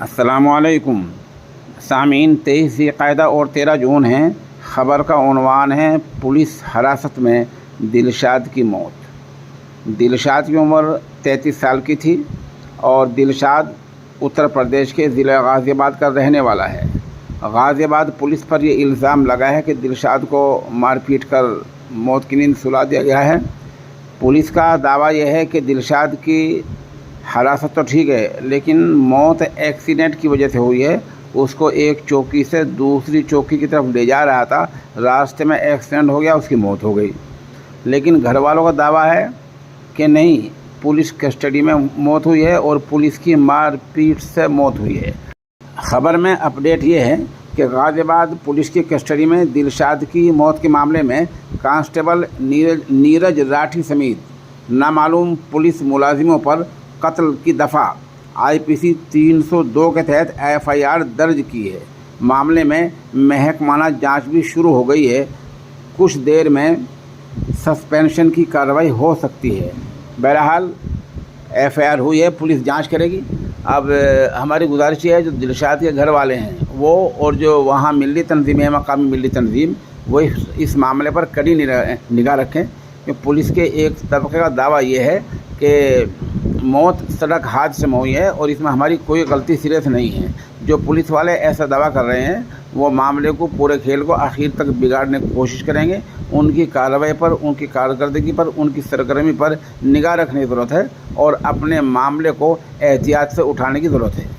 अस्सलामुअलैकुम सामीन। 23 ज़िलक़ाइदा और 13 जून हैं। ख़बर का उन्वान है पुलिस हिरासत में दिलशाद की मौत। दिलशाद की उम्र 33 साल की थी और दिलशाद उत्तर प्रदेश के ज़िला गाज़ियाबाद का रहने वाला है। गाज़ियाबाद पुलिस पर यह इल्ज़ाम लगा है कि दिलशाद को मारपीट कर मौत की नींद सुला दिया गया है। पुलिस का दावा यह है कि दिलशाद की हिरासत तो ठीक है, लेकिन मौत एक्सीडेंट की वजह से हुई है। उसको एक चौकी से दूसरी चौकी की तरफ ले जा रहा था, रास्ते में एक्सीडेंट हो गया, उसकी मौत हो गई। लेकिन घर वालों का दावा है कि नहीं, पुलिस कस्टडी में मौत हुई है और पुलिस की मारपीट से मौत हुई है। ख़बर में अपडेट ये है कि गाज़ियाबाद पुलिस की कस्टडी में दिलशाद की मौत के मामले में कांस्टेबल नीरज राठी समेत नामालूम पुलिस मुलाजिमों पर कत्ल की दफ़ा IPC 302 के तहत FIR दर्ज की है। मामले में महकमाना जांच भी शुरू हो गई है। कुछ देर में सस्पेंशन की कार्रवाई हो सकती है। बहरहाल FIR हुई है, पुलिस जांच करेगी। अब हमारी गुजारिश है जो दिलशाद के घर वाले हैं वो और जो वहाँ मिली तंजीम है, मकामी मिली तंजीम, वो इस मामले पर कड़ी निगाह रखें कि पुलिस के एक तबके का दावा ये है कि मौत सड़क हादसे में हुई है और इसमें हमारी कोई गलती सिरे से नहीं है। जो पुलिस वाले ऐसा दावा कर रहे हैं वो मामले को, पूरे खेल को आखिर तक बिगाड़ने की कोशिश करेंगे। उनकी कार्रवाई पर, उनकी कारकर्दगी पर, उनकी सरगर्मी पर निगाह रखने की ज़रूरत है और अपने मामले को एहतियात से उठाने की ज़रूरत है।